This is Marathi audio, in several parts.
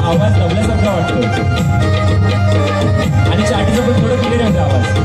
आवाज दबल्यासारखा वाटतो आणि चाटीचा पण थोडं क्लिअर होता आवाज.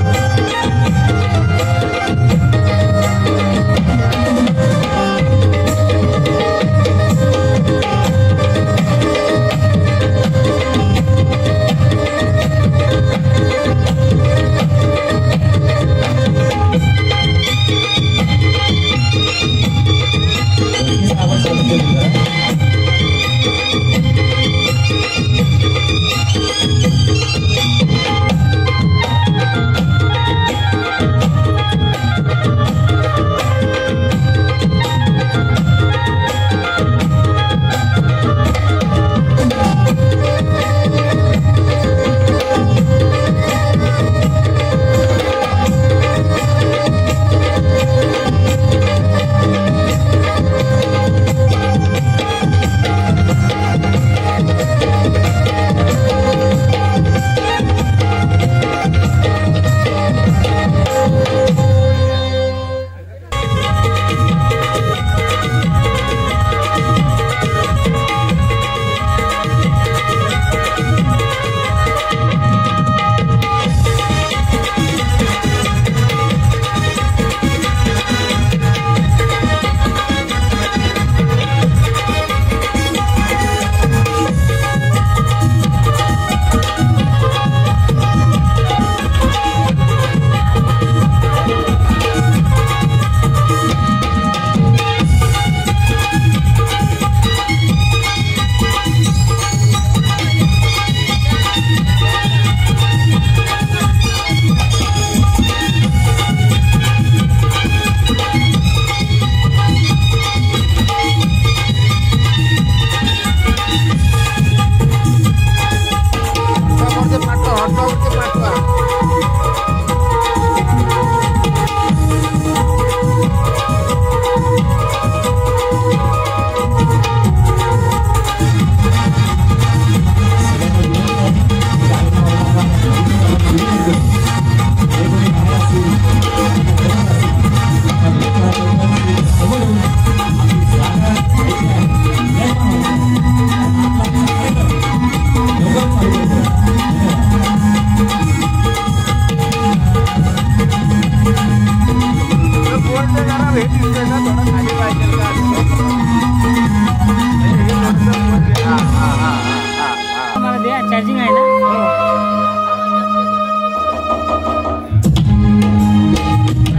चार्जिंग आहे ना.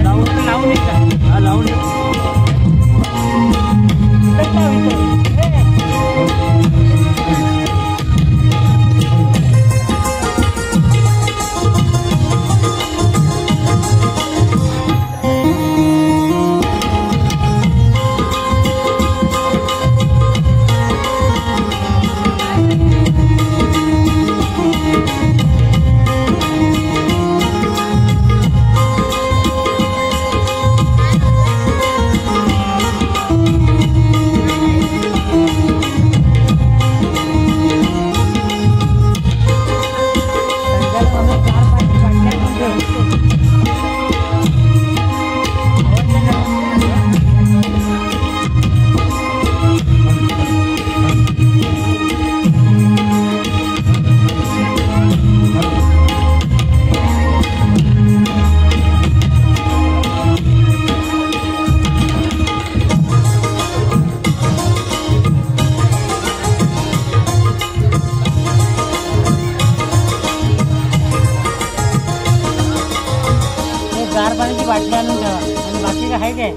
लावून का लावून गार पाण्याची बाटली आणून ठेवा आणि बाकी काय आहे काय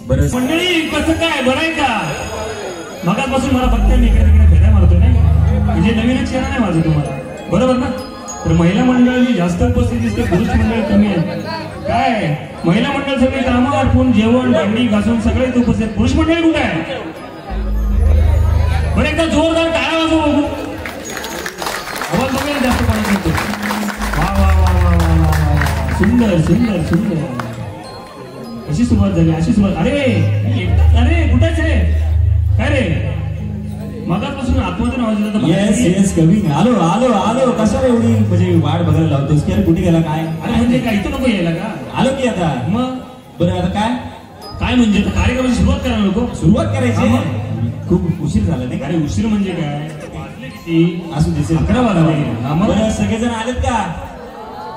बरं मंडळी कसं काय बरं आहे का? मगापासून मला फक्त मी इकडे तिकडे फेऱ्या मारतोय नाही म्हणजे नवीनच चेहरा नाही माझं तुम्हाला बरोबर ना. तर महिला मंडळी जास्त उपस्थित दिसते, पुरुष मंडळी कमी आहे. काय महिला मंडळ सगळे कामं आटपून जेवण भांडी घासून सगळेच उपस्थित, पुरुष मंडळी कुठे आहे? बरं एकदा जोरदार टाळ्या वाजव बघू. आवाज बघायला जास्त पाणी येतो. वा वा वा वा वा वा वा. सुंदर सुंदर सुंदर. अशी सुरुवात झाली, अशी सुरुवात. अरे एकटाच, अरे कुठेच आहे काय रे? मगापासून आतमध्ये आवाज येतो. Yes yes coming. आलो आलो आलो. कशाला एवढी म्हणजे वाट बघायला लावतोस की? अरे कुठे गेला काय? अरे म्हणजे काय इथं नको यायला का? आलो की आता. मग बरं आता काय काय म्हणजे आता कार्यक्रमाची सुरुवात करायला नको? सुरुवात हा, करायची. मग? खूप उशीर झाला नाही का? अरे उशीर म्हणजे काय? वाजले किती? असू दिसेल. 11 वाजले. हा, मग? बरं सगळेजण आलेत का?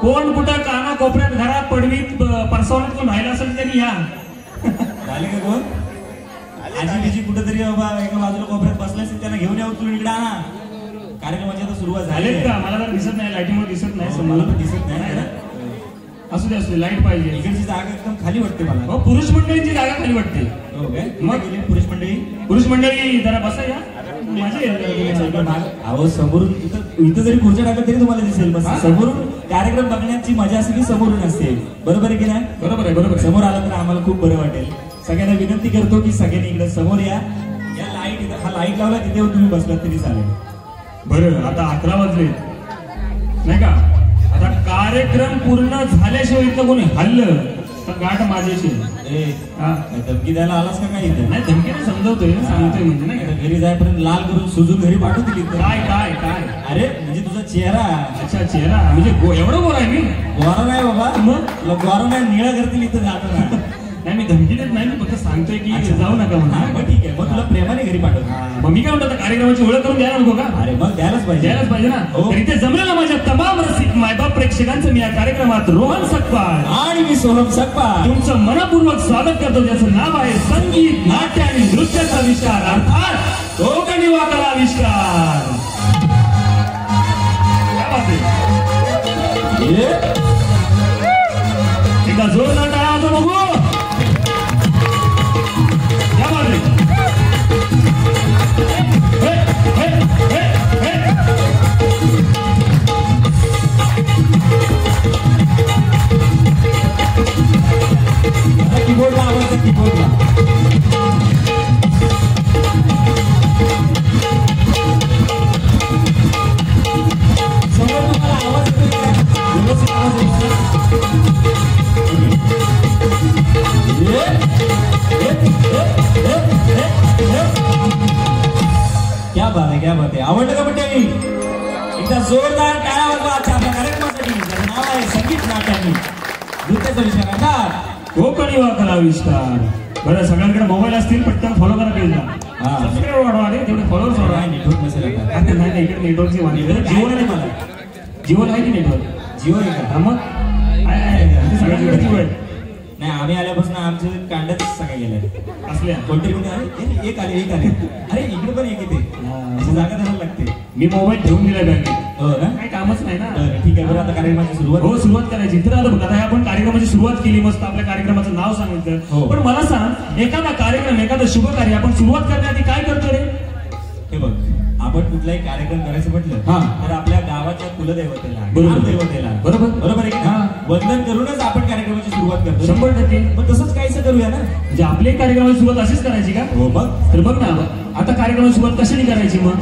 कोण कुठं काना कोपऱ्यात घरात पडवीत परसवण्यात कोण राहिला असेल त्यांनी या. झाले का कोण? आजी बिजी कुठेतरी बाबा एका बाजूला कोपऱ्यात बसले असेल, त्यांना घेऊन यावं तुम्ही इकडे आणा. कार्यक्रमाची आता सुरुवात झाली झालेत का? मला तर दिसत नाही, लाईटीमुळे दिसत नाही. मला पण दिसत नाही ना. असू दे असू दे, लाईट पाहिजे. इकडची जागा एकदम खाली वाटते मला. हो, पुरुष मंडळींची जागा खाली वाटते. हो काय? मग? मग गेली पुरुष मंडळी. पुरुष मंडळी जरा बसा या. माझी अहो समोरून इथं जरी खुर्च्या टाकल्या तरी तुम्हाला दिसेल. बस हा? समोरून कार्यक्रम बघण्याची मजा असते की समोरून असते. बरोबर आहे की नाही? बरोबर आहे बरोबर आहे. समोर आलं तर आम्हाला खूप बरं वाटेल. सगळ्यांना विनंती करतो की सगळ्यांनी इकडे समोर या. या लाईट इथं हा लाईट लावला तिथे येऊन तुम्ही बसलात तरी चालेल. बरं आता 11 वाजले नाही का? आता कार्यक्रम पूर्ण झाल्याशिवाय इथं कोणी हल्लं तर गाठ माझ्याशी. ए हा? धमकी द्यायला आलास का काय इथे? नाही धमकीने समजवतोय सांगतोय म्हणजे नाही का? घरी जायपर्यंत लाल करून सुजून घरी पाठवतील इथं. काय काय काय? अरे म्हणजे तुझा चेहरा अच्छा चेहरा म्हणजे एवढं गोरा आहे मी? गोरा नाही बाबा. मग? तुला गोरा नाही निळा करतील इथं जाताना. नाही मी धमकी देत नाही, मी फक्त सांगतोय की अच्छा. जाऊ नका हा, म्हणून. मग ठीक आहे. मग तुला प्रेमाने घरी पाठवतो. मग मी काय म्हणतो आता कार्यक्रमाची ओळख करून द्यायला नको का? अरे मग द्यायलाच पाहिजे. द्यायलाच पाहिजे ना. हो. तर इथे जमलेला माझ्या तमाम रसिक मायबाप प्रेक्षकांचं मी या कार्यक्रमात रोहन सकपाळ आणि मी सोहम सकपाळ तुमचं मनपूर्वक स्वागत करतो, ज्याचं नाव आहे संगीत नाट्य आणि नृत्याचा आविष्कार अर्थात कोकणी वाकला आविष्कार. काय बात आहे? ये. एकदा जोरदार टाळ्या वाजवा बघू. क्या बात आहे? हे, हे, हे, हे. आता कीबोर्डला आवाज कीबोर्डला. समोर तुम्हाला आवाज येतोय का? व्यवस्थित आवाज येतोय का? ये. ये, ये, ये, ये, ये. क्या बात आहे, क्या बात आहे. आवडलं का मंडळी? एकदा जोरदार टाळ्या वाजवा आजच्या आपल्या कार्यक्रमासाठी. ज्याचं नाव आहे संगीत नाट्य आणि नृत्याचा विषय अर्थात कोकणी वाकला आविष्कार. बरं सगळ्यांकडे मोबाईल असतील, पटकन फॉलो करा पेजला. हा. सबस्क्राईबर वाढवा रे, तेवढे फॉलोअर्स वाढवा. काय नेटवर्क नसेल आता. नाही नाही इकडे नेटवर्कची वाढली. जीवन आहे मला. जीवन आहे की नेटवर्क? जिओ आहे का? हा मग आहे. सगळ्यांकडे जीवन आहे. नाही आम्ही आल्यापासून आमचे कांड्याच सगळ्या गेल्या. असल्या कोणते कोणते आले? एक आले एक आले. अरे इकडे पण एक येते. अशी जागा धरायला लागते. मी मोबाईल ठेवून दिला बँकेत. हो ना? काही कामच नाही ना. बरं, ठीक आहे. बरं आता कार्यक्रमाची सुरुवात. हो सुरुवात करायची. तर आता बघ, आता आपण कार्यक्रमाची सुरुवात केली, मस्त आपल्या कार्यक्रमाचं नाव सांगितलं. हो. पण मला सांग, एखादा कार्यक्रम एखादं शुभ कार्य आपण सुरुवात करण्याआधी काय करतो रे? हे बघ आपण कुठलाही कार्यक्रम करायचं म्हटलं हा. तर आपल्या गावाच्या कुलदैवतेला बरोबर. ग्रामदैवतेला बरोबर. बरोबर आहे की हा. नाही? वंदन करूनच आपण कार्यक्रमाची सुरुवात करतो. 100%. मग तसंच काहीच करूया ना. म्हणजे आपल्या कार्यक्रमाची सुरुवात अशीच करायची का? हो मग तर बघ ना, आता कार्यक्रमाची सुरुवात कशाने करायची मग?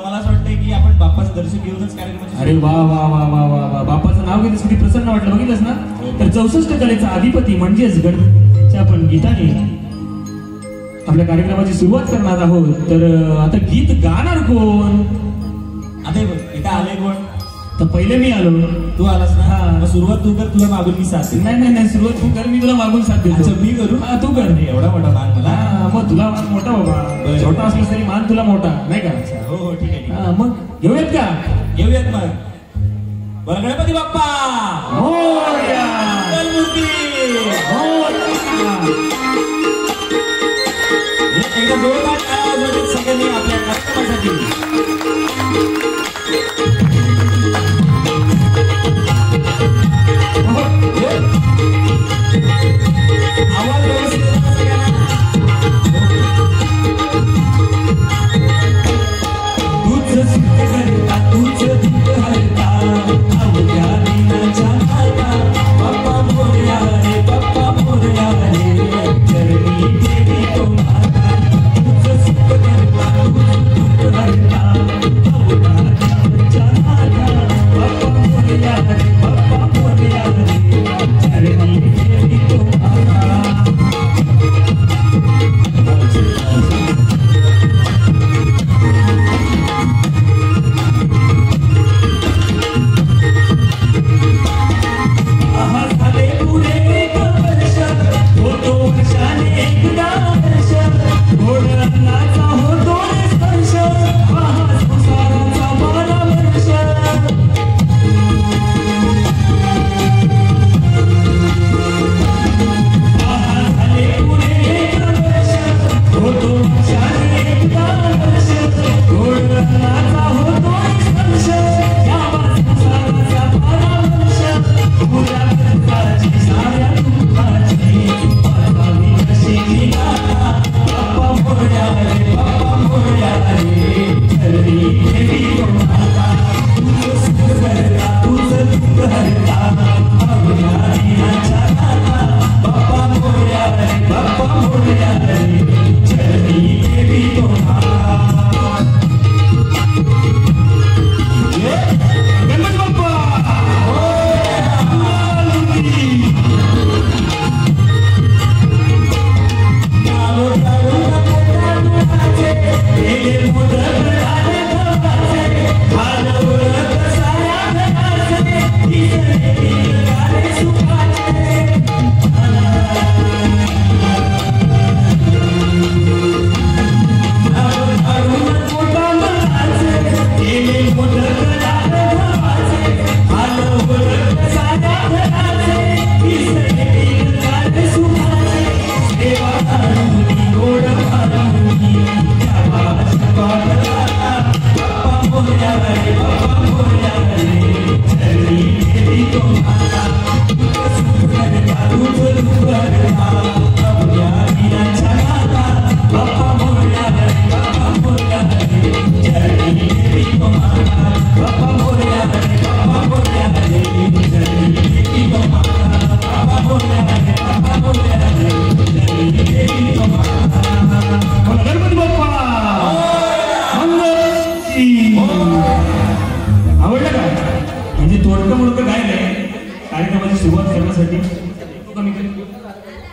मला असं वाटतंय की आपण बाप्पाचं दर्शन घेऊनच कार्यक्रमाची अरे वा वा वा वा वा वा. बापाचं नाव घेतलं किती प्रसन्न वाटलं, बघितलंस ना? तर 64 कलेचा अधिपती म्हणजेच गणपतीच्या आपण गीताने आपल्या कार्यक्रमाची सुरुवात करणार आहोत. तर आता गीत गाणार कोण? आता हे बघ इथं आले कोण? तर पहिले मी आलो. तू आलास ना. हा. मग सुरुवात तू कर. तुला मागून मी साथ देईन. नाही नाही नाही, सुरुवात तू कर, मी तुला मागून साथ देतो. अच्छा, मी करू? हा, तू कर. अरे, एवढा मोठा मान मला. हा, मग तुला मान मोठा बाबा. बरं. छोटा असलास तरी मान तुला मोठा नाही का? हो हो ठीक आहे ठीक आहे. हा, मग घेऊयात का? घेऊयात मग. बरं गणपती बाप्पा मोरया. मंगलमूर्ती. मोरया. एकदा जोरदार टाळ्या वाजवून सगळ्यांनी आपल्या कार्यक्रमासाठी. आवाज व्यवस्थित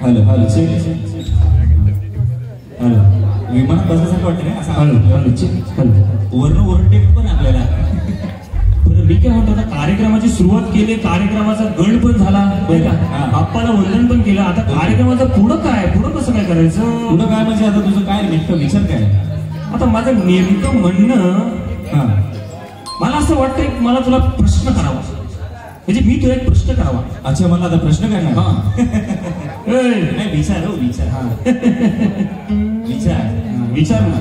हॅलो हॅलो चेक हॅलो विमानात बसायसाठी वाटतं ना असं हॅलो हॅलो चेक हॅलो वरण ओव्हरटेक पण आपल्याला. बरं मी काय म्हणतो आता कार्यक्रमाची सुरुवात केली, कार्यक्रमाचा गण पण झाला बरं का, बाप्पाला वंदन पण केलं. आता कार्यक्रमाचं पुढं काय, पुढं कसं काय करायचं? पुढं काय म्हणजे आता तुझं काय नेमकं विचार काय? आता माझं नेमकं म्हणणं मला असं वाटतं की मला तुला प्रश्न करावा, म्हणजे मी तुला एक प्रश्न करावा. अच्छा मला आता प्रश्न करणार? नाही विचार हो विचार. हा विचार विचार ना.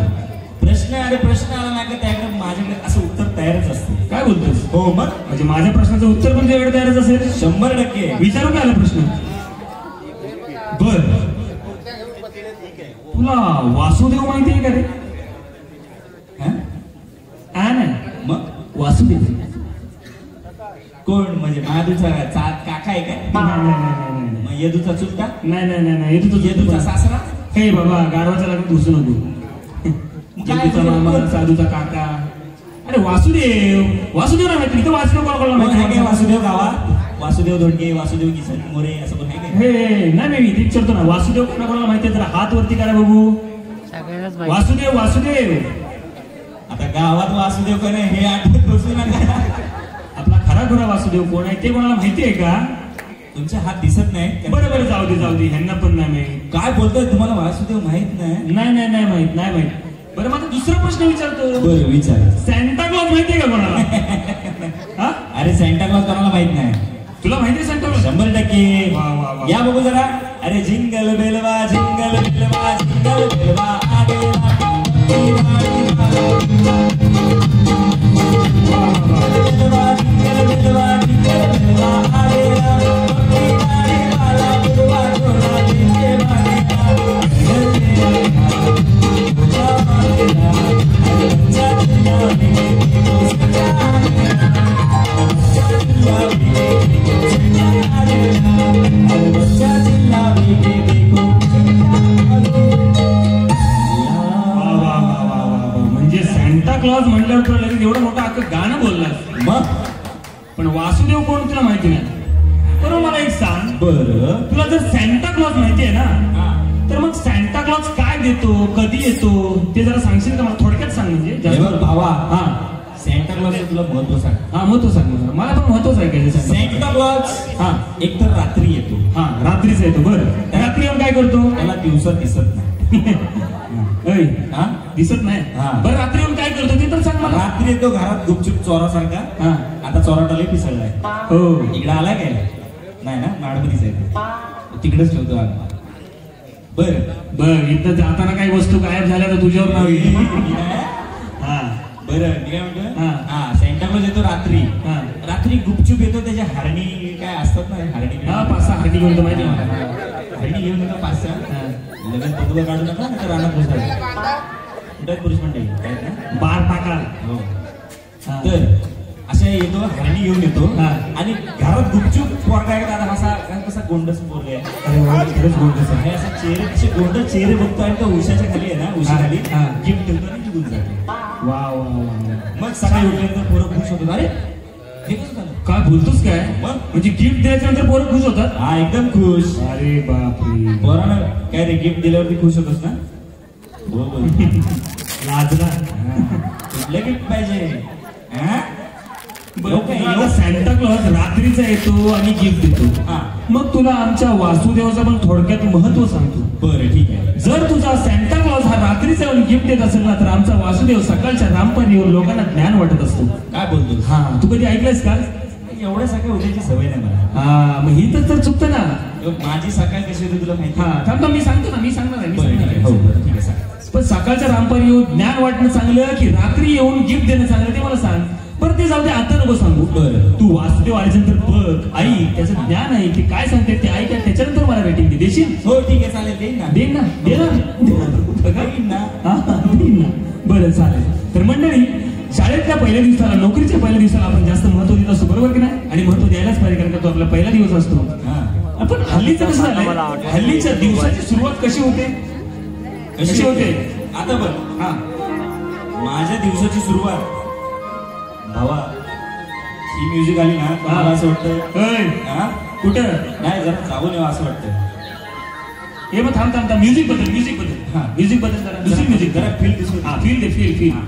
प्रश्न अरे प्रश्न आला नाही का त्याकडे माझ्याकडे असं उत्तर तयारच असते. काय बोलतोस? हो मग म्हणजे माझ्या प्रश्नाचं उत्तर पण तुझ्याकडे तयारच असेल? 100%. विचारू काय आला प्रश्न? बर तुला वासुदेव माहिती आहे का रे? नाही मग वासुदेव कोण म्हणजे महादूचा काका आहे काय? मग यदूचा चुलता? नाही यदूचा सासरा? हे बाबा गाढवाच्या लग्नात घुसू नको. यदूचा मामा, साधूचा काका. अरे वासुदेव नाही माहिती तर वासुदेव कोणाला माहिती? वासुदेव गावात वासुदेव धोंडगे, वासुदेव किसन मोरे असं पण आहे काय? हे नाही मी विचारतो ना, वासुदेव कोणाला माहिती आहे? जरा हात वरती करा बघू. वासुदेव आता गावात वासुदेव कोण आहे हे आठवत बसू नका. आपला खरा वासुदेव कोण आहे ते कोणाला माहिती आहे का? तुमचे हात दिसत नाही. बरोबर जाऊ दे ह्यांना पण नाही माहित. काय बोलतोय तुम्हाला वासुदेव माहित नाही? नाही माहित. बरं माझा दुसरा प्रश्न विचारतो. बरं विचार. सॅन्टा क्लॉज माहितीये का कोणाला? अरे सॅन्टा क्लॉज कोणाला माहित नाही? तुला माहितीये सॅन्टा क्लॉज? 100%. या बघू जरा. अरे jingle Belwa jingle Belwa jingle Belwa म्हणजे सॅन्टा क्लॉज म्हणल्यावर तुला लगेच एवढं मोठं अख्खं गाणं बोललास. मग पण वासुदेव कोण तुला माहिती नाही. बरोबर मला एक सांग. बरं तुला जर सॅन्टा क्लॉज माहिती आहे ना, तर मग सॅन्टा क्लॉज काय देतो, कधी येतो ते जरा सांगशील का मला? थोडक्यात सांग म्हणजे. भावा सॅन्टा क्लॉज तुला महत्व सांग. महत्व सांग. मला पण महत्वच ऐकायचं. सॅन्टा क्लॉज एक तर रात्री येतो. रात्रीच येतो. बरं रात्री येऊन काय करतो? त्याला दिवसात दिसत नाही. दिसत नाही. बरं रात्री येऊन काय करतो ते तर सांग मला. रात्री येतो घरात गुपचूप चोरासारखा. आता चोराटाला पिसळलाय. हो इकडे आला काय? नाही ना माडमध्येच आहे. तिकडेच ठेवतो आम्ही. बर इथं जाताना काही वस्तू गायब झाल्या तर तुझ्यावर नाव येईल. बरं मी काय म्हणतो. सॅन्टा क्लॉज येतो रात्री. रात्री गुपचूप येतो त्याच्या हरणी काय असतात ना हरणी हा 5-6 हरणी घेऊन माहिती आहे मला. हरणी घेऊन येतो 5-6 लगेच पदुका काढू नका ना तर रानात बसतात कुठे पुरुष मंडळी काय ना बार टाका. हो तर अशा येतो हरणी घेऊन येतो आणि घरात गुपचूप पोरगा आहे दादा असा कसा गोंडस पोरगा आहे. अरे वा, खरंच गोंडस आहे. असा चेहरे असे गोंड चेहरे बघतो आणि तो उशाच्या खाली आहे ना उशाखाली गिफ्ट ठेवतो आणि निघून जातो. वा वा वा. मग सकाळी उठल्यानंतर पोरं खुश होतात. अरे हे कसं झालं काय बोलतोस काय? मग? म्हणजे गिफ्ट द्यायच्या नंतर पोरं खुश होतात? हा एकदम खुश. अरे बापरे. पोरानं काय रे गिफ्ट दिल्यावरती खुश होतोस ना. हो बोल लाजला. कुठलं गिफ्ट पाहिजे हा? बरं, सॅन्टा क्लॉज रात्रीचा येतो आणि गिफ्ट देतो. हा. मग तुला आमच्या वासुदेवाचं पण थोडक्यात महत्व सांगतो. बरं ठीक आहे. जर तुझा सॅन्टा क्लॉज हा रात्रीचा येऊन गिफ्ट देत असेल ना तर आमचा वासुदेव सकाळच्या रामपारीवर लोकांना ज्ञान वाटत असतो. काय बोलतो हा तू कधी ऐकलंयस का? एवढ्या सकाळी उठायची सवय नाही मला. हा मग ही तर चुकतं ना. माझी सकाळ कशी होती तुला माहिती हा थांब मी सांगतो ना. मी सांगणार आहे. बरं, ठीक आहे. हो, बरं, ठीक आहे, सांग. पण सकाळच्या रामपारी येऊन ज्ञान वाटणं चांगलं की रात्री येऊन गिफ्ट देणं चांगलं ते मला सांग. बरं ते जाऊ दे आता नको सांगू. बरं. तू वासुदेव आल्यानंतर बघ आई त्याचं ज्ञान आहे की काय सांगते ते ऐक आणि त्याच्यानंतर मला रेटिंग दे. देशील? हो ठीक आहे चालेल देईन ना. देईन ना. दे ना. देईन ना. हा, देईन ना. बरं चालेल. तर मंडळी शाळेतल्या पहिल्या दिवसाला नोकरीच्या पहिल्या दिवसाला आपण जास्त महत्व देत असतो बरोबर की नाही? आणि महत्व द्यायलाच पाहिजे कारण का तो आपला पहिला दिवस असतो. हा. आपण हल्लीचं कसं झालंय हल्लीच्या दिवसाची सुरुवात कशी होते? कशी होते आता बघ हा माझ्या दिवसाची सुरुवात भावा ही म्युझिक आली ना तर मला असं वाटतं ऐ, हा? कुठं नाही जरा जाऊन येऊ असं वाटतं. हे मग थांब म्युझिक बद्दल हा. म्युझिक बद्दल जरा दुसरी म्युझिक जरा फील दिसू. हा फील दे फील हा.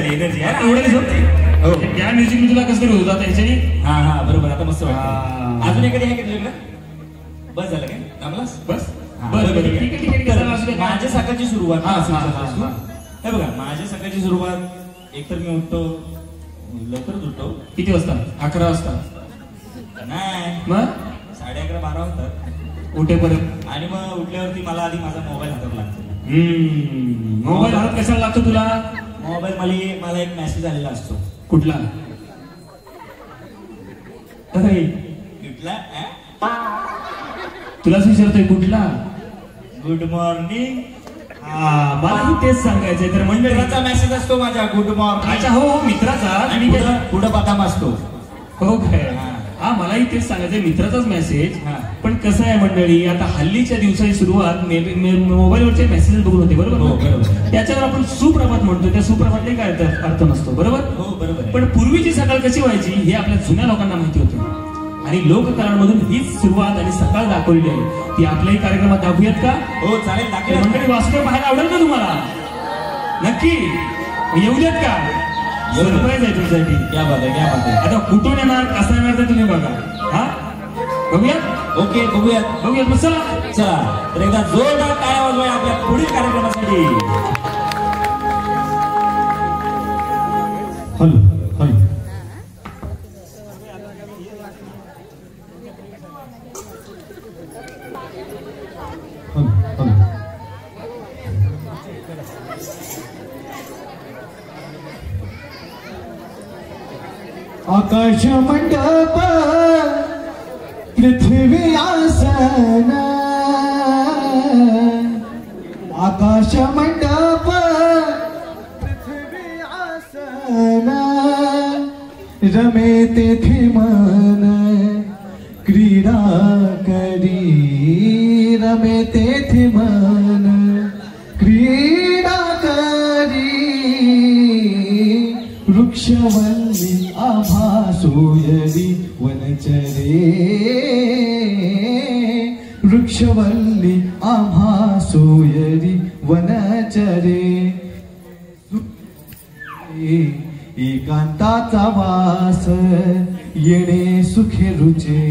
एनर्जी हो या म्युझिक तुला कसं तरी होत आता याच्याने. हा हा बरोबर आता मस्त हा. वाटतं. अजून एखादी आहे का तुझ्याकडे? बस झालं काय थांबलास बस हा, बरं बरं, ठीक आहे ठीक आहे तर चला, असू दे. माझ्या सकाळची सुरुवात हा, असं हा, विचारत हा, असतो. हा. हे बघा माझ्या सकाळची सुरुवात एकतर मी उठतो लवकरच उठतो. किती वाजता? 11 वाजता. नाही मग 11:30-12 वाजतात उठेपर्यंत आणि मग उठल्यावरती मला आधी माझा मोबाईल हातात लागतो. मोबाईल हातात कशाला लागतो तुला? मोबाईल मला एक मेसेज आलेला असतो. कुठला? अरे कुठला तुलाच विचारतोय कुठला? गुड मॉर्निंग हा मलाही तेच सांगायचंय. तर मंडळीचा मेसेज असतो माझ्या गुड मॉर्निंग. अच्छा हो हो मित्राचा. आणि पुढे बदाम असतो. हो काय? हा. हा मलाही तेच सांगायचंय मित्राचाच मेसेज. हा. पण कसं आहे मंडळी आता हल्लीच्या दिवसाची सुरुवात मोबाईलवरचे मेसेजेस बघून होते बरोबर हो, ना? बरोबर. त्याच्यावर आपण सुप्रभात म्हणतो. त्या सुप्रभातले काय अर्थ नसतो बरोबर. हो बरोबर आहे. पण पूर्वीची सकाळ कशी व्हायची हे आपल्या जुन्या लोकांना माहिती होतं आणि लोककलांमधून हीच सुरुवात आणि सकाळ दाखवलेली आहे. ती आपल्याही कार्यक्रमात दाखवूयात का? हो चालेल तर दाखव. मंडळी वासुदेव पाहायला आवडेल का तुम्हाला? नक्की येऊ देत का? सरप्राईज आहे तुमच्यासाठी. क्या बात आहे क्या बात आहे. आता कुठून येणार कसा येणार ते तुम्ही बघा. हा बघूयात ओके बघूयात मग चला. चला तर एकदा जोरदार टाळ्या वाजवाया आपल्या पुढील कार्यक्रमासाठी. हॅलो हॅलो आकाश मंडप पृथ्वी आसन आकाश मंडप पृथ्वी आसन रमे तेथे मन क्रीडा करी रमे तेथे मन क्रीडा करी वृक्षवल्ली आभा सोयरी वनचरे वृक्षवल्ली आभा सोयरी वनचरे एकांताचा वास येणे सुखे रुचे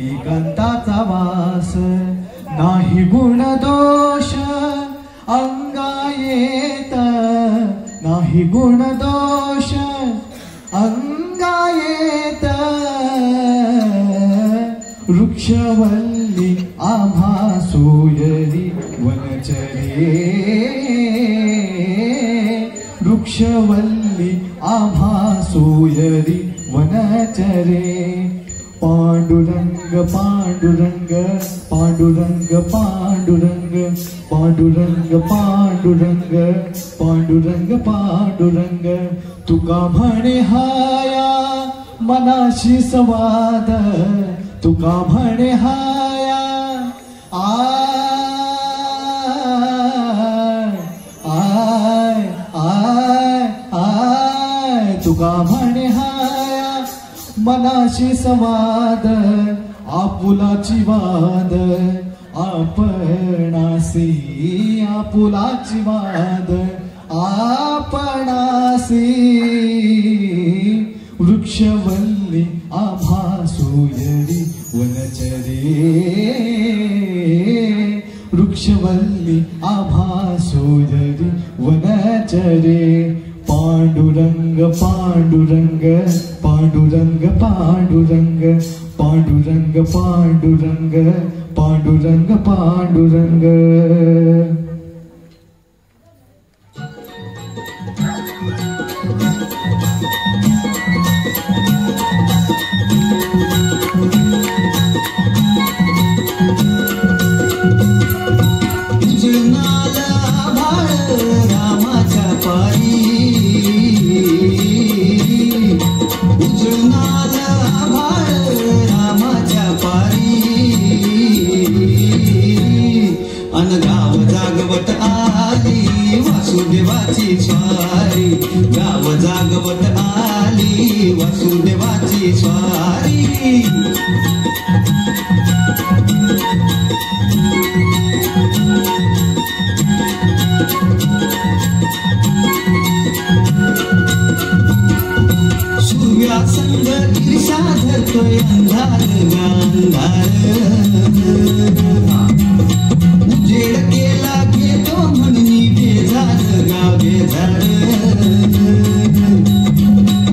एकांताचा वास नाही गुण दोष अंगा येत नाही गुण दोष अंगायेत वृक्षवल्ली आम्हा सोयरी वनचरे वृक्षवल्ली आम्हा सोयरी वनचरे पांडुरंग पांडुरंग पांडुरंग पांडुरंग पांडुरंग पांडुरंग पांडुरंग पांडुरंग तुका म्हणे हाया मनाशी संवाद तुका म्हणे हाया आय आय आय तुका म्हणे हाया मनाशी संवाद आपुलाची वाद आपणासी आपुलाची वाद आपणासी वृक्षवल्ली आम्हा सोयरी वनचरे वृक्षवल्ली आम्हा सोयरी वनचरे पांडुरंग पांडुरंग पांडुरंग पांडुरंग पांडुरंग पांडुरंग पांडुरंग पांडुरंग वासुदेवाची स्वारी गाव जागवत आली वासुदेवाची स्वारी सूर्यासंग ईर्षा धरतोय अंधार अंधार उजेड केला घेतो म्हणून बेजार गाव बेजार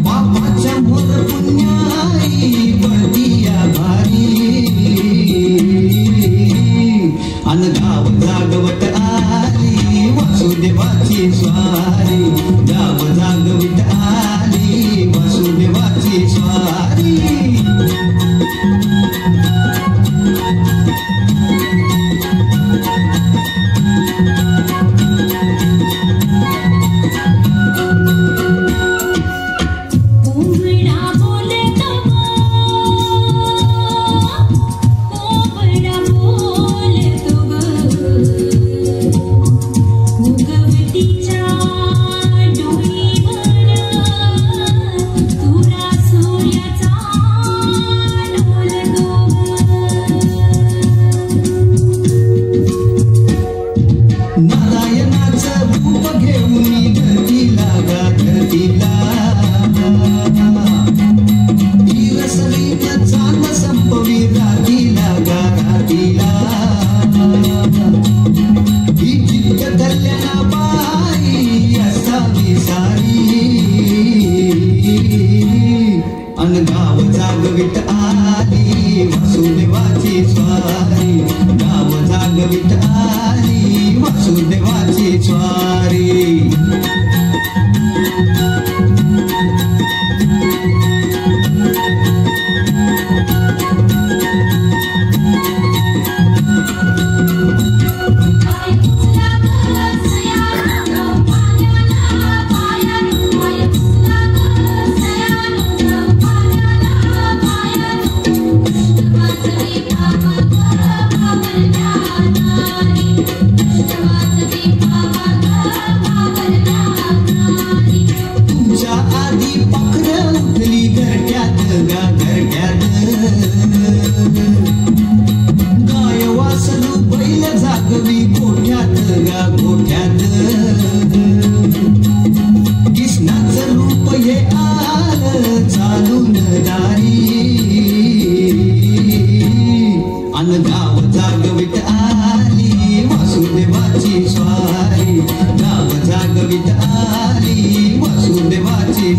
बापाच्या मोर पुण्याई पडतीया भारी अन गाव जागवत आली वासुदेवाची स्वारी गाव जागवत आली वासुदेवाची स्वारी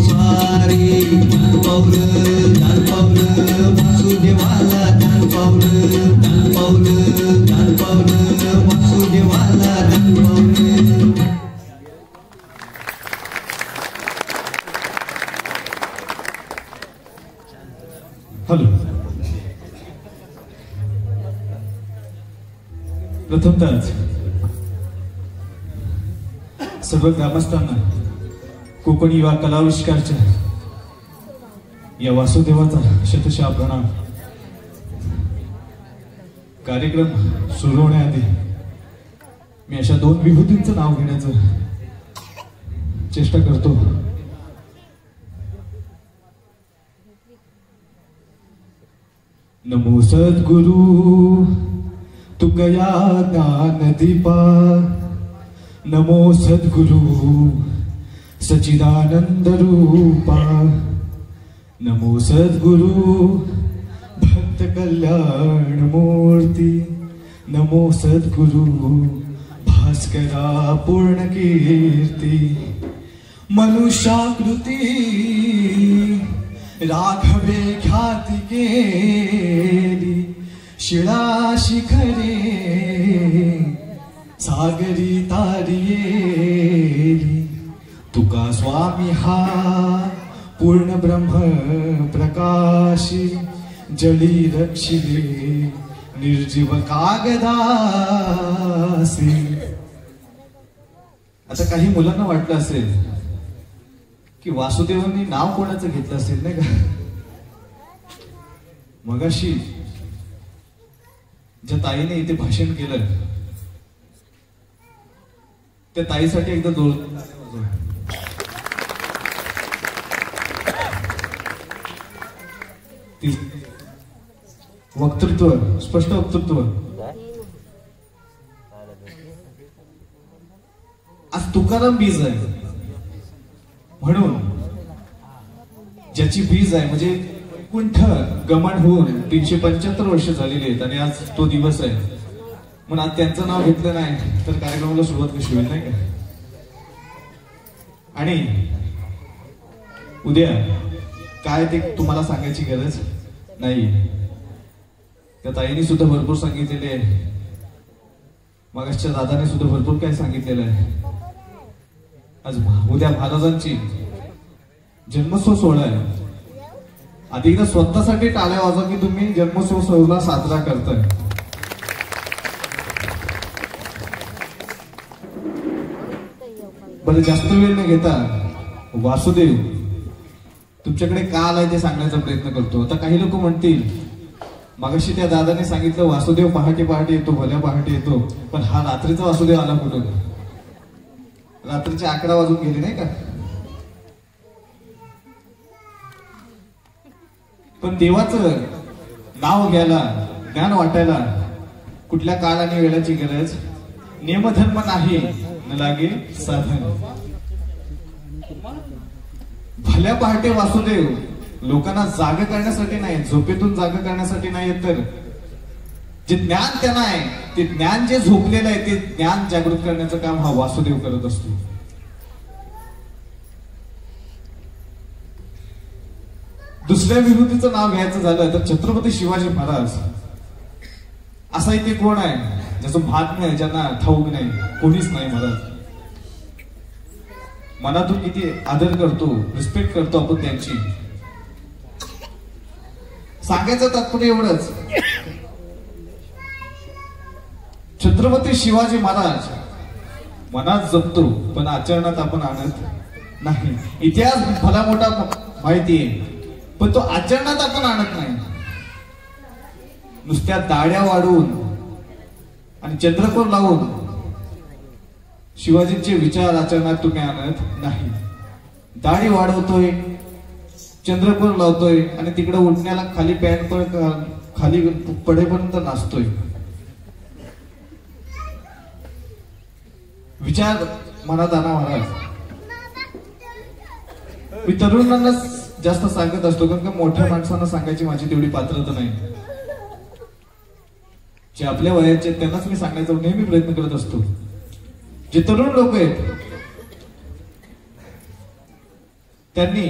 स्वारी नुकताच सर्व ग्रामस्थांना कोकणी युवा कलाविष्कारच्या या वासुदेवाचा शतशः प्रणाम. कार्यक्रम सुरू होण्याआधी मी अशा 2 विभूतींचं नाव घेण्याचं चेष्टा करतो. नमो सद्गुरु तुकया ज्ञानदीपा, नमो सद्गुरु सच्चिदानंद रूपा, नमो सद्गुरु भक्त कल्याण मूर्ती, नमो सद्गुरु भास्करा पूर्ण कीर्ती, मनुष्याकृती राघवे ख्याती केली, शिळा शिखरे सागरी तारियेली, तुका स्वामी हा पूर्ण ब्रह्म प्रकाशी, जळी रक्षिले निर्जीव कागदासी. आता काही मुलांना वाटलं असेल की वासुदेवांनी नाव कोणाचं घेतलं असेल नाही का. मगाशी ज्या ताईने इथे भाषण केलं त्या ताईसाठी एकदा वक्तृत्व, स्पष्ट वक्तृत्व. आज तुकाराम बीज आहे म्हणून ज्याची बीज आहे म्हणजे कुंठ गमन होऊन 375 वर्ष झालेली आहेत आणि आज तो दिवस आहे म्हणून आज त्यांचं नाव घेतलं नाही तर कार्यक्रमाला सुरुवात कशी होईल नाही का. आणि उद्या काय ते तुम्हाला सांगायची गरज नाही. त्या ताईने सुद्धा भरपूर सांगितलेले आहे, मागासच्या दादाने सुद्धा भरपूर काय सांगितलेलं आहे. आज उद्या महाराजांची जन्मोत्सव सोहळा आहे. आधी एकदा स्वतःसाठी टाळ्या वाजवा की तुम्ही जन्मोत्सव सोहळा साजरा करताय. बरं जास्त वेळ न घेता वासुदेव तुमच्याकडे का आलाय ते सांगण्याचा प्रयत्न करतो. आता काही लोक म्हणतील मागाशी त्या दादाने सांगितलं वासुदेव पहाटे पहाटे येतो, भल्या पहाटे येतो, पण हा रात्रीचा वासुदेव आला कुठून. रात्रीचे 11 वाजून गेले नाही का. पण देवाचं नाव घ्यायला, ज्ञान वाटायला कुठल्या काळ आणि वेळाची गरज, नियमधर्म नाही न लागे साधन. भल्या पहाटे वासुदेव लोकांना जाग करण्यासाठी नाही, झोपेतून जाग करण्यासाठी नाही, तर जे ज्ञान त्यांना आहे ते ज्ञान जे झोपलेलं आहे ते ज्ञान जागृत करण्याचं काम हा वासुदेव करत असतो. दुसऱ्या विभूतीचं नाव घ्यायचं झालं तर छत्रपती शिवाजी महाराज. असा इथे कोण आहे ज्याचं भात नाही, ज्यांना ठाऊक नाही, कोणीच नाही. महाराज मनातून किती आदर करतो, रिस्पेक्ट करतो आपण त्यांची. सांगायचं तात्पर्य एवढंच, छत्रपती शिवाजी महाराज मनात जपतो पण आचरणात आपण आणत नाही. इतिहास भला मोठा माहिती आहे पण तो आचरणात आपण आणत नाही. नुसत्या दाड्या वाढवून आणि चंद्रकोर लावून शिवाजींचे विचार आचरणात तुम्ही आणत नाही. दाढी वाढवतोय, चंद्रकोर लावतोय आणि तिकडे उठण्याला खाली पॅन्ट पण खाली पडेपर्यंत नाचतोय. विचार मनात आणा महाराज. मी तरुणांना जास्त सांगत असतो कारण का मोठ्या माणसांना सांगायची माझी तेवढी पात्रता नाही. जे आपल्या वयाचे त्यांनाच मी सांगायचा नेहमी प्रयत्न करत असतो. जे तरुण लोक आहेत त्यांनी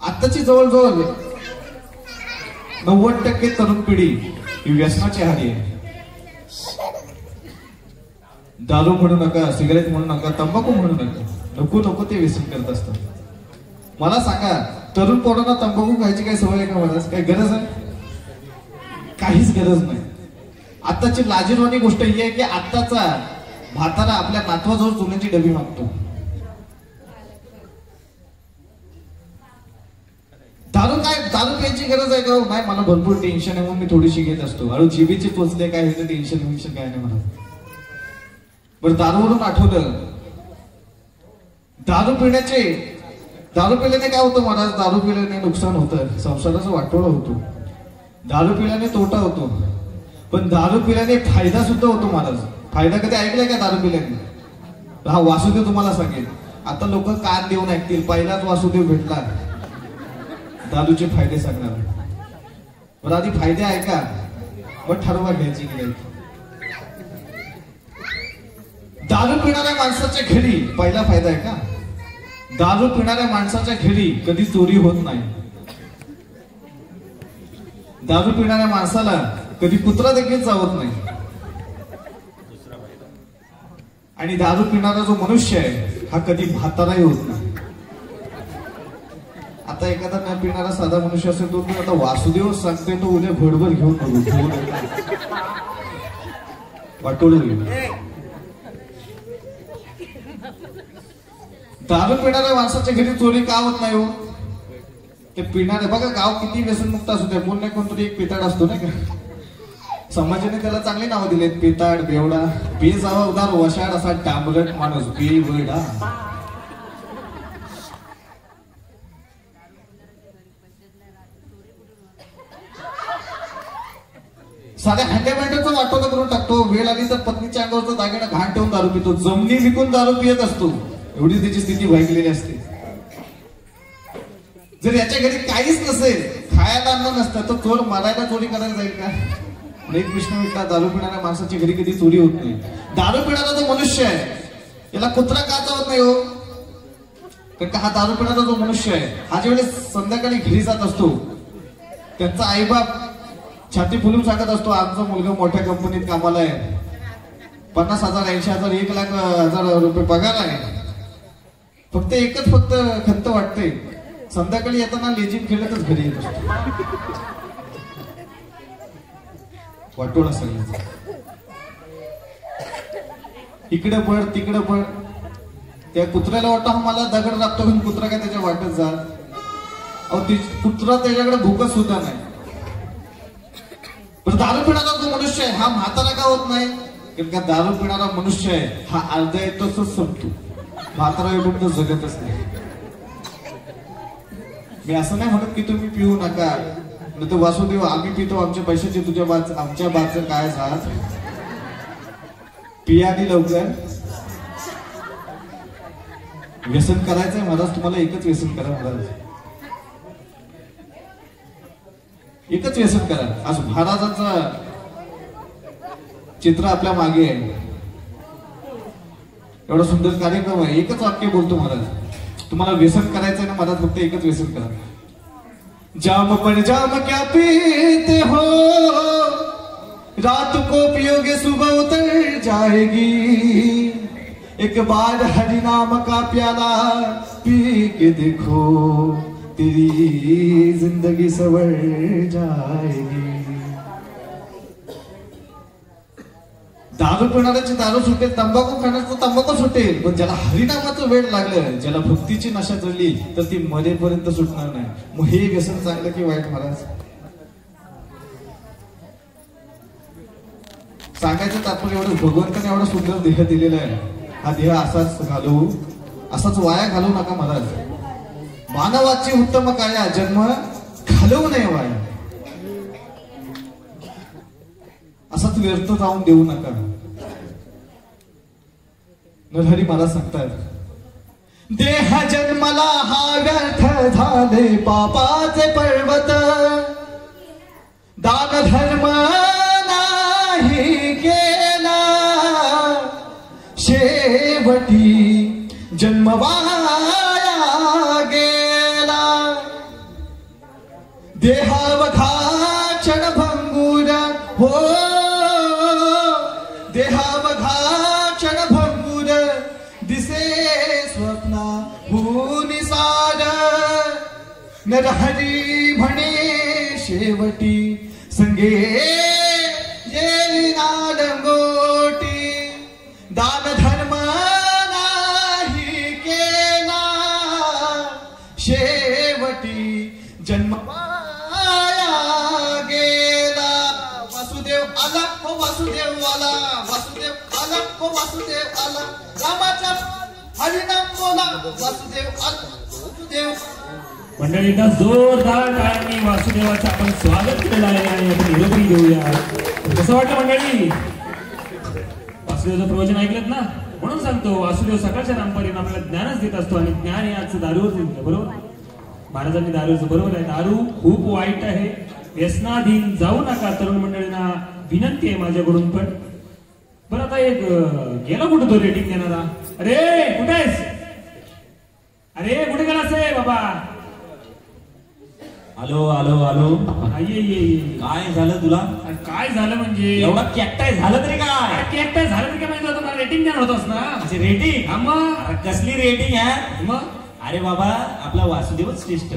आताची जवळजवळ 90% तरुण पिढी ही व्यसनाची आहारी आहे. दारू म्हणू नका, सिगारेट म्हणू नका, तंबाखू म्हणू नका, नको नको ते व्यसन करत असतात. मला सांगा तरुण पोरांना तंबाखू खायची काय सवय आहे का महाराज? काही गरज आहे? काहीच गरज नाही. आताची लाजिरवाणी गोष्ट ही आहे की आत्ताचा म्हातारा आपल्या नातवाजवळ चुन्याची डबी मागतो. दारू प्यायची गरज आहे का? नाही, मला भरपूर टेन्शन आहे म्हणून मी थोडीशी घेत असतो. अरे जिबीचे पोचले काय हे टेन्शन काय नाही मला. बरं, दारूवरून आठवलं, दारू पिल्याने काय होतं महाराज? दारू पिल्याने नुकसान होतं, संसाराचं वाटोळा होतो. दारू पिल्याने तोटा होतो, पण दारू पिल्याने फायदा सुद्धा होतो महाराज. फायदा कधी ऐकलाय का दारू पिल्याने? हा वासुदेव तुम्हाला सांगेल. आता लोक कान देऊन ऐकतील, पहिलाच वासुदेव भेटला दारूचे फायदे सांगणार. बरं, आधी फायदे ऐका, मग ठरवा घ्यायची की नाही. दारू पिणाऱ्या माणसाच्या घरी पहिला फायदा आहे का? दारू पिणाऱ्या माणसाच्या घरी कधी चोरी होत नाही. दारू पिणाऱ्या माणसाला कधी कुत्रा देखील चावत नाही. आणि दारू पिणारा जो मनुष्य आहे हा कधी म्हाताराही होत नाही. आता एखादा न पिणारा साधा मनुष्य असेल तो आता वासुदेव सांगते तो उद्या घोडभर घेऊन बघू वाटोळ होईल. दारू पिणाऱ्या माणसाच्या घरी चोरी का होत नाही हो? ते पिणारे बघा, गाव किती व्यसनमुक्त असू द्या, कोण नाही कोणतरी एक पिताड असतो नाही का? समाजाने त्याला चांगली नावं दिलेत, पिताड, बेवडा, बेजावा उदार वशाड असा डांबरट माणूस, बेवडा. साध्या हँड्याबँड्याचं वाटोळं करून टाकतो. वेळ आली तर पत्नीच्या अंगावरचं दागिना घाण ठेवून दारू पितो. जमिनी विकून दारू पियत असतो. एवढी त्याची स्थिती व्हायलेली असते. जर याच्या घरी काहीच नसेल, खायला अन्न नसतं, तर चोर मारायला चोरी करायला जाईल का? एक कृष्ण विकला, दारू पिणाऱ्या माणसाची घरी कधी चोरी होत नाही. दारू पिणारा जो मनुष्य आहे याला कुत्रा का चावत नाही हो? कारण का हा दारू पिणारा जो मनुष्य आहे हा ज्यावेळेस संध्याकाळी घरी जात असतो, त्यांचा आईबाप छाती फुलून सांगत असतो, आमचा मुलगा मोठ्या कंपनीत कामाला आहे, 50,000, 80,000, 1,00,000 रुपये पगार आहे. फक्त खंत वाटते, संध्याकाळी येताना लेझिम खेळतच घरी येत असतो. वाटोळा सगळं. इकडे पड तिकडे पड. त्या कुत्र्याला वाटतं हा मला दगड लागतो, पण कुत्रा काय त्याच्या वाटत जात. अहो कुत्रा त्याच्याकडे भूकच सुद्धा नाही. पण दारू पिणारा जो मनुष्य आहे हा म्हातारा का होत नाही? कारण का दारू पिणारा मनुष्य आहे हा अर्धा येतोच संपतो. म्हातारा एवढून तर जगतच नाही. मी असं नाही म्हणत की तुम्ही पिऊ नका, नाही तर वासुदेव आम्ही पितो, आमच्या पैशाची आमच्या बाचं काय झात. पिया आणि लवकर. व्यसन करायचंय महाराज, तुम्हाला एकच व्यसन करा महाराज, एकच व्यसन करा. आज महाराजांचा चित्र आपल्या मागे आहे, एवढा सुंदर कार्यक्रम आहे. एकच वाक्य बोलतो महाराज, तुम्हाला व्यसन करायचंय ना महाराज, फक्त एकच व्यसन करा. जाम पर जाम क्या पीते हो, रात को पियोगे सुबह उतर जाएगी. एक बार हरि नाम का प्याला पी के देखो, तेरी जिंदगी सवर जाएगी. दारू पिणाऱ्याची दारू सुटेल, तंबाखू खाण्याचं तंबाखू सुटेल, पण ज्याला हरिनामाचं वेळ लागलं, ज्याला भक्तीची नशा चढली, तर ती मरेपर्यंत सुटणार नाही. मग हे व्यसन चांगलं की वाईट महाराज? सांगायचं तात्पर्य एवढं, भगवंताने एवढा सुंदर देह दिलेला आहे, हा देह असाच वाया घालवू नका महाराज. मानवाची उत्तम काया जन्म घालवू नये वाया, असाच व्यर्थ जाऊन देऊ नका. नरहरी महाराज सांगतात, देह जन्मला हा व्यर्थ झाले पापाचे पर्वत, दान धर्म नाही केला, शेवटी जन्म वाया गेला. देहावघा क्षणभंगूर हो, देहावघा क्षणभंगूर दिसे स्वप्ना भूनी सार. नरहरी म्हणे शेवटी संगे येईना वासुदेव आला, वासुदेव आला वासुदेव आला, रामाच्या हरिनाम बोला, वासुदेव आला, वासुदेव. मंडळी एकदा जोरदार टाळ्यांनी वासुदेवाचं आपण स्वागत केलेलं आहे आणि आपण निरोपही घेऊया. कसं वाटलं मंडळी? वासुदेवाचं प्रवचन ऐकलत ना? म्हणून सांगतो वासुदेव सकाळच्या नामपर्यंत आपल्याला ज्ञानच देत असतो आणि ज्ञान हे आजचं दारूवर दिलं. बरोबर महाराजांनी दारूचं बरोबर आहे. दारू खूप वाईट आहे, व्यसनाधीन जाऊ नका. तरुण मंडळींना विनंती आहे माझ्याकडून पण. बरं आता एक गेला कुठं तो रेटिंग देणारा? अरे कुठे आहेस? अरे कुठे गेलास रे बाबा? आलो आलो आलो. ये काय झालं तुला? काय झालं म्हणजे? एवढा कॅक्टाय झालं तरी काय? केकटाय झालं तरी काय माहिती होतं? मला रेटिंग देणार होतोस ना? रेटिंग? मग कसली रेटिंग आहे? मग अरे बाबा आपला वासुदेवच श्रेष्ठ.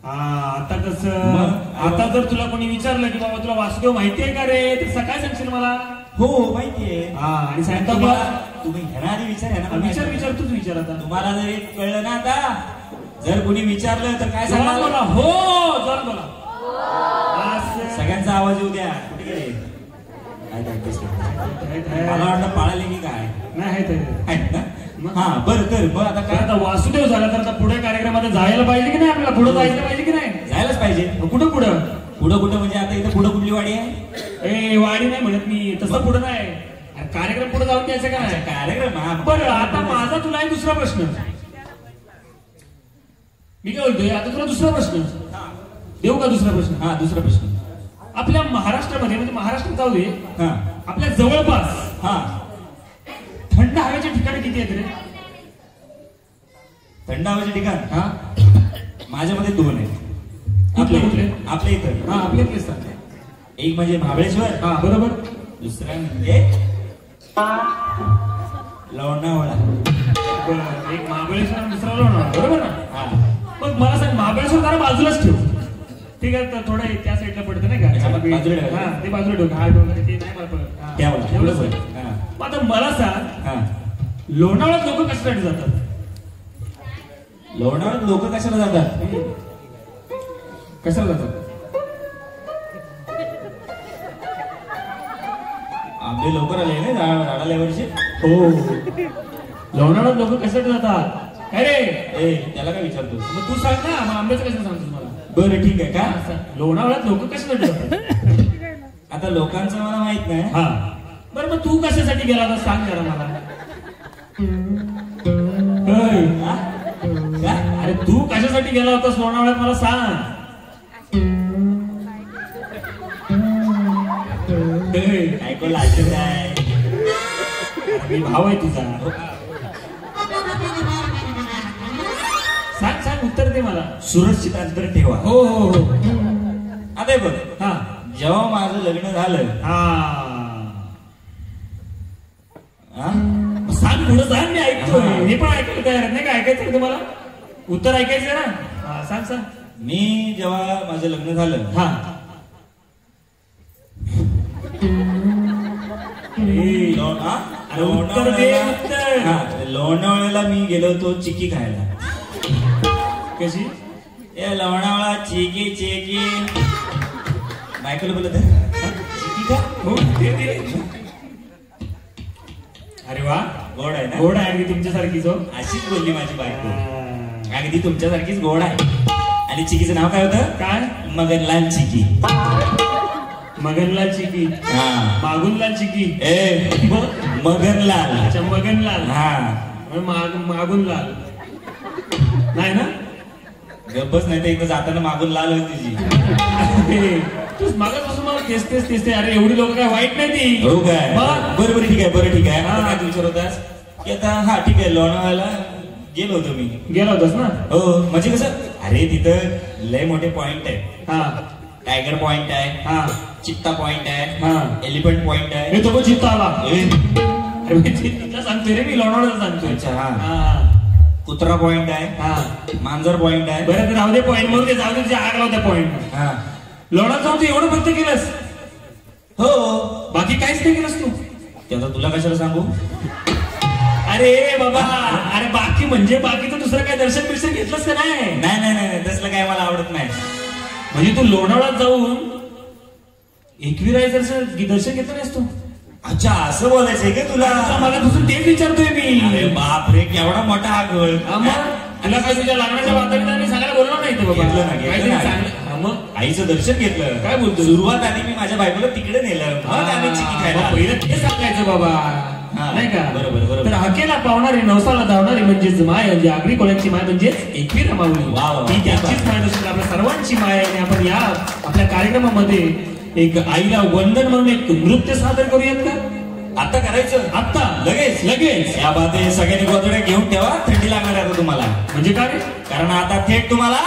आता कसं? आता जर तुला कोणी विचारलं की बाबा तुला वासुदेव माहिती आहे का रे, तर सकाळी सांगशील मला हो माहितीये. आणि सांगता तुम्ही घेणारी विचार आहे ना? विचार तूच विचार. आता तुम्हाला जर एक कळलं ना, आता जर कोणी विचारलं तर काय सांगाल? बोला हो जर बोला. सगळ्यांचा आवाज येऊ द्या. कुठे गेले? मला वाटतं पाळाले की काय? नाही आहेत ना? हा बरं तर मग आता काय? आता वासुदेव झाला तर आता पुढे कार्यक्रमात जायला पाहिजे की नाही? आपल्याला पुढे जायला पाहिजे की नाही? जायलाच पाहिजे. कुठं पुढं कुठं म्हणजे आता इथं कुठली वाडी आहे? ए वाडी नाही म्हणत मी, तसं पुढं नाही. कार्यक्रम पुढे जाऊन द्यायचं का नाही? कार्यक्रम. बरं आता माझा तुला आहे दुसरा प्रश्न. मी काय बोलतोय आता तुला दुसरा प्रश्न देऊ का? दुसरा प्रश्न. हा दुसरा प्रश्न. आपल्या महाराष्ट्रामध्ये म्हणजे महाराष्ट्रात जाऊ दे, हा आपल्या जवळपास हा थंड हवेचे ठिकाण किती आहेत रे? थंड हवेचे ठिकाण हा माझ्या मध्ये 2 आहेत. कुठले कुठले? आपल्या इथं. हा आपल्या इथलेच. एक म्हणजे महाबळेश्वर. हा बरोबर. दुसरा म्हणजे लोणावळा. बरं एक महाबळेश्वर आणि दुसरा लोणावळा. बरोबर ना? हा मग मला सांग महाबळेश्वर जरा बाजूलाच ठेव. ठीक आहे तर थोडं त्या साईडला पडतं नाही का? बाजूला ठेव. हा ते बाजूला ठेव. घाट वगैरे ते नाही मला पडत. हा, त्यावेळेला. एवढंच आहे. हा. मग आता मला सांग हा लोणावळ्यात लोक कशासाठी जातात? लोणावळ्यात लोक कशाला जातात? कशाला जातात? आंबे लवकर आले ना झाडाला वर्षी. हो लोणावळ्यात लोक कशासाठी जातात? काय रे? ए त्याला काय विचारतोस? मग तू सांग ना, मग आंब्याचं कशाला सांगतोस मला? बरं ठीक आहे का? लोणावळ्यात लोक कशासाठी जातात? आता लोकांचं मला माहित नाही. हा बरं मग तू कशासाठी गेला होता सांग जरा मला. हा? का? अरे तू कशासाठी गेला होतास लोणावळ्यात मला सांग. ऐकू लागत नाही. मी भाव आहे तुझा. सांग सांग उत्तर दे मला. सुरक्षित अंतर ठेवा. हो हो हो. आता बघ हा जेव्हा माझं लग्न झालं. हा सांग पुढे सांग. मी ऐकतोय. हे पण ऐकायला तयार नाही का? ऐकायचं तुम्हाला? उत्तर ऐकायचं ना? हा सांग सांग. मी जेव्हा माझं लग्न झालं. हा लोणावळ्याला मी गेलो होतो चिकी खायला. कशी? ए लोणावळा चिकी चिकी बायकोला बोलत चिकी का? हो अरे वा गोड आहे ना? गोड आहे अगदी तुमच्यासारखीच. हो अशीच बोलली माझी बायको. अगदी तुमच्यासारखीच गोड आहे. आणि चिकीचं नाव काय होतं? काय? मगनलाल चिकी. मगनलाल चिकी. हा मागुनलाल चिकी. ए मगनलाल. अच्छा मगनलाल. हा मागुनलाल नाही ना? गप्पच नाही तर एकदा जाताना मागून लाल होती तुझी. तूच मागापासून मला तेच तेच तेच. अरे एवढी लोक काय वाईट नाही ती. हो काय? बरं ठीक आहे. बरं ठीक आहे. हा. काय विचार होतास की आता? हा ठीक आहे लोणावळ्याला गेलो होतो मी. गेला होतास ना? हो म्हणजे कसं? अरे तिथं लय मोठे पॉइंट आहे. हा टायगर पॉइंट आहे. हा चित्ता पॉइंट आहे. हा एलिफंट पॉइंट आहे. मी तो चित्ता आला. ए, अरे मी तिथला सांगतोय रे. मी लोणावळ्याला सांगतोय. अच्छा हा. हा कुत्रा पॉइंट आहे. हा मांजर पॉइंट आहे. बरं राहू दे पॉइंट म्हणून ते जाऊ दे. आगला होत्या पॉइंट. हा लोणात जाऊन तू एवढं फक्त केलंस? हो बाकी काहीच नाही केलंस तू? ते आता तुला कशाला सांगू? अरे बाबा अरे बाकी म्हणजे बाकीचं दुसरं काय दर्शन बिर्शन घेतलंस का नाही? नाही नाही नाही तसलं काय मला आवडत नाही. म्हणजे तू लोणावळ्यात जाऊन एकविरायचं दर्शन घेतलं नाहीस तू? अच्छा असं बोलायचंय का तुला? मगापासून तेच विचारतोय अरे मी. बापरे केवढा मोठा हा गळ. तुला काय तुझ्या लग्नाच्या वातावरणाने सांगायला बोललो नाही ते बाबा. घेतलं ना, घेतलं काहीतरी ना. चांगलं- मग आईचं दर्शन घेतलं. काय बोलतो? सुरुवात आधी मी माझ्या बायकोला तिकडे नेलं, मग आम्ही चिकी खायला. मग पहिलं ते सांगायचं बाबा. हा, नाही का? बरोबर, बरोबर. तर हकेला पावणारी नवसाला धावणारी म्हणजेच माय म्हणजे आगरी कोळ्यांची माय म्हणजेच एकवीर माऊली. वा, वा, वा. ती त्यांचीच माय नसून आपल्या सर्वांची माय आहे. आणि आपण या आपल्या कार्यक्रमामध्ये एक आईला वंदन म्हणून एक नृत्य सादर करूयात का? आता करायचं? आत्ता लगेच लगेच. या बाते सगळ्यांनी गोधड्या घेऊन ठेवा, थंडी लागणार आहे आता तुम्हाला. म्हणजे काय रे? कारण आता थेट तुम्हाला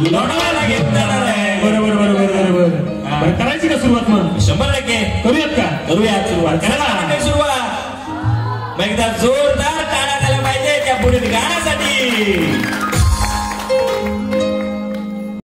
लोणावळ्याला घेऊन जाणार आहे. बरोबर बरोबर बरोबर. हा. बरं, करायची का सुरुवात मग? 100% करूयात का? करूया सुरुवात. करायला चला. म्हणते सुरुवात. मग एकदा जोरदार टाळ्या झाल्या पाहिजे त्या पुढील गाण्यासाठी.